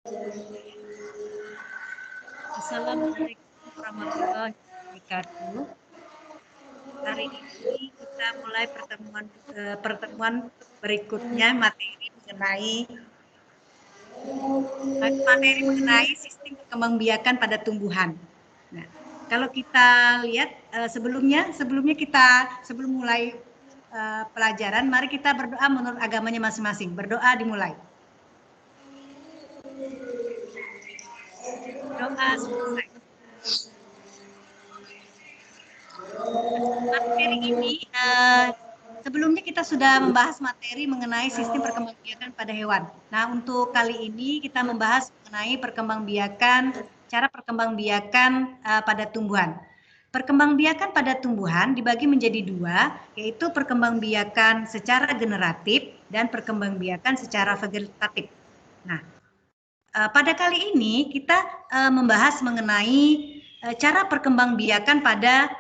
Assalamualaikum warahmatullahi wabarakatuh. Hari ini kita mulai pertemuan berikutnya materi mengenai sistem perkembangbiakan pada tumbuhan. Nah, kalau kita lihat sebelum mulai pelajaran, mari kita berdoa menurut agamanya masing-masing. Berdoa dimulai. Doa selesai. Materi ini sebelumnya kita sudah membahas materi mengenai sistem perkembangbiakan pada hewan. Nah, untuk kali ini kita membahas mengenai cara perkembangbiakan pada tumbuhan. Perkembangbiakan pada tumbuhan dibagi menjadi dua, yaitu perkembangbiakan secara generatif dan perkembangbiakan secara vegetatif. Nah, pada kali ini kita membahas mengenai cara perkembangbiakan pada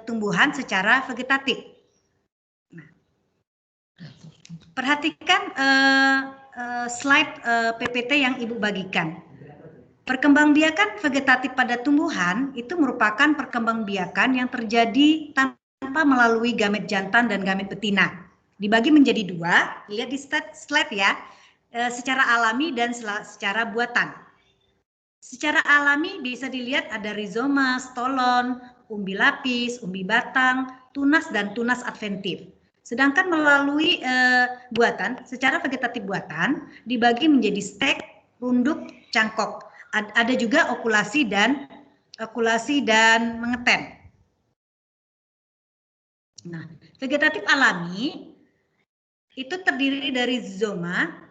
tumbuhan secara vegetatif. Nah, perhatikan slide PPT yang Ibu bagikan. Perkembangbiakan vegetatif pada tumbuhan itu merupakan perkembangbiakan yang terjadi tanpa melalui gamet jantan dan gamet betina. Dibagi menjadi dua, lihat di slide ya, secara alami dan secara buatan. Secara alami bisa dilihat ada rizoma, stolon, umbi lapis, umbi batang, tunas, dan tunas adventif. Sedangkan melalui buatan, secara vegetatif buatan, dibagi menjadi stek, runduk, cangkok. Ada juga okulasi dan mengetem. Nah, vegetatif alami itu terdiri dari zoma,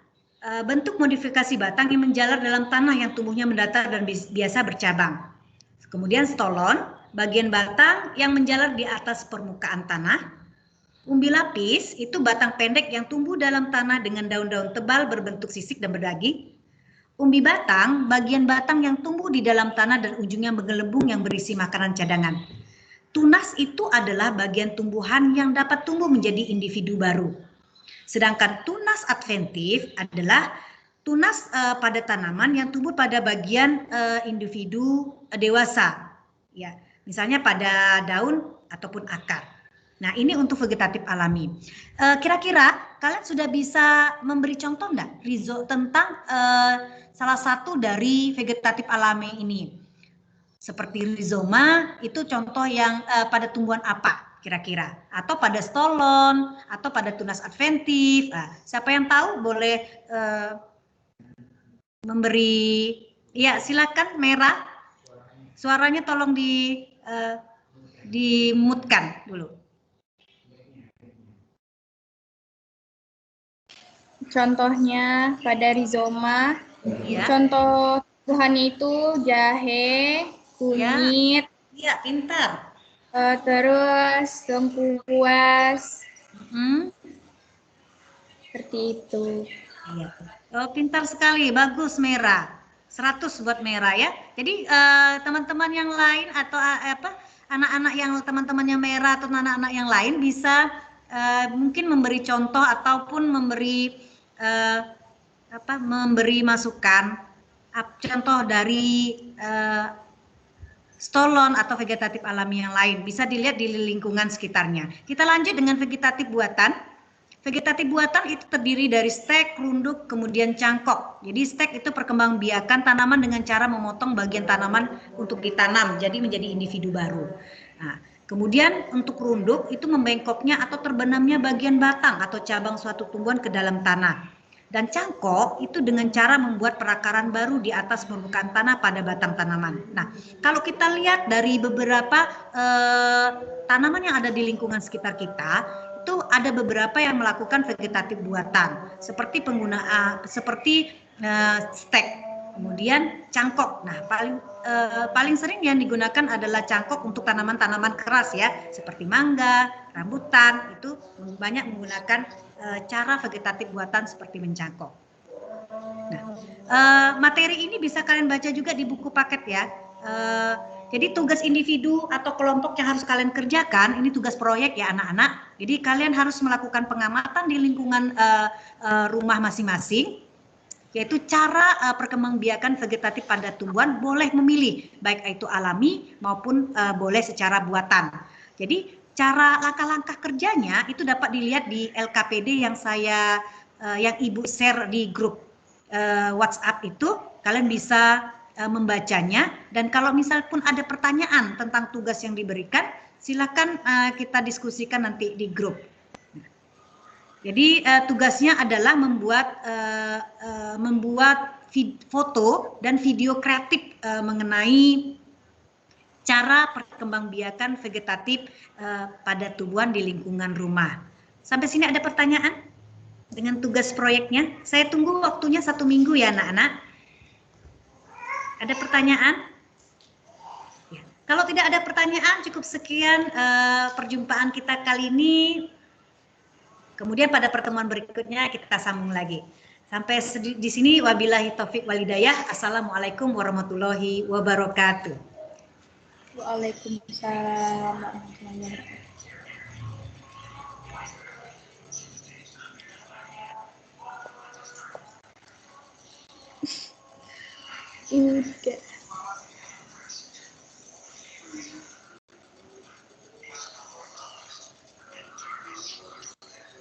bentuk modifikasi batang yang menjalar dalam tanah yang tumbuhnya mendatar dan biasa bercabang. Kemudian stolon, bagian batang yang menjalar di atas permukaan tanah. Umbi lapis itu batang pendek yang tumbuh dalam tanah dengan daun-daun tebal berbentuk sisik dan berdaging. Umbi batang, bagian batang yang tumbuh di dalam tanah dan ujungnya menggelembung yang berisi makanan cadangan. Tunas itu adalah bagian tumbuhan yang dapat tumbuh menjadi individu baru. Sedangkan tunas adventif adalah tunas pada tanaman yang tumbuh pada bagian individu dewasa, ya, misalnya pada daun ataupun akar. Nah, ini untuk vegetatif alami. Kira-kira kalian sudah bisa memberi contoh enggak tentang salah satu dari vegetatif alami ini? Seperti rizoma, itu contoh yang pada tumbuhan apa kira-kira? Atau pada stolon, atau pada tunas adventif. Nah, siapa yang tahu boleh memberi, ya silakan Merah. Suaranya tolong dimutkan dulu. Contohnya pada rizoma, Ya. Contoh tumbuhannya itu jahe, kunyit, ya pintar. Terus lengkuas, seperti itu. Iya. Oh, pintar sekali, bagus Merah. 100 buat Merah ya. Jadi teman-teman yang lain atau anak-anak yang teman-temannya Merah atau anak-anak yang lain bisa mungkin memberi contoh ataupun memberi masukan contoh dari stolon atau vegetatif alami yang lain. Bisa dilihat di lingkungan sekitarnya. Kita lanjut dengan vegetatif buatan. Vegetatif buatan itu terdiri dari stek, runduk, kemudian cangkok. Jadi stek itu perkembangbiakan tanaman dengan cara memotong bagian tanaman untuk ditanam, jadi menjadi individu baru. Nah, kemudian untuk runduk itu membengkoknya atau terbenamnya bagian batang atau cabang suatu tumbuhan ke dalam tanah. Dan cangkok itu dengan cara membuat perakaran baru di atas permukaan tanah pada batang tanaman. Nah, kalau kita lihat dari beberapa tanaman yang ada di lingkungan sekitar kita, itu ada beberapa yang melakukan vegetatif buatan, seperti stek, kemudian cangkok. Nah, paling sering yang digunakan adalah cangkok untuk tanaman-tanaman keras ya, seperti mangga, rambutan, itu banyak menggunakan cara vegetatif buatan seperti mencangkok. Nah, materi ini bisa kalian baca juga di buku paket ya. Jadi tugas individu atau kelompok yang harus kalian kerjakan, ini tugas proyek ya anak-anak. Jadi kalian harus melakukan pengamatan di lingkungan rumah masing-masing. yaitu cara perkembangbiakan vegetatif pada tumbuhan boleh memilih, baik itu alami maupun boleh secara buatan. Jadi cara langkah-langkah kerjanya itu dapat dilihat di LKPD yang yang Ibu share di grup WhatsApp itu, kalian bisa membacanya, dan kalau misal pun ada pertanyaan tentang tugas yang diberikan, silakan kita diskusikan nanti di grup. Jadi tugasnya adalah membuat foto dan video kreatif mengenai cara perkembangbiakan vegetatif pada tumbuhan di lingkungan rumah. Sampai sini ada pertanyaan dengan tugas proyeknya? Saya tunggu waktunya 1 minggu ya anak-anak. Ada pertanyaan? Ya. Kalau tidak ada pertanyaan, cukup sekian perjumpaan kita kali ini. Kemudian pada pertemuan berikutnya kita sambung lagi. Sampai di sini, wabillahi taufik walhidayah. Assalamualaikum warahmatullahi wabarakatuh. Waalaikumsalam warahmatullahi wabarakatuh. Udah.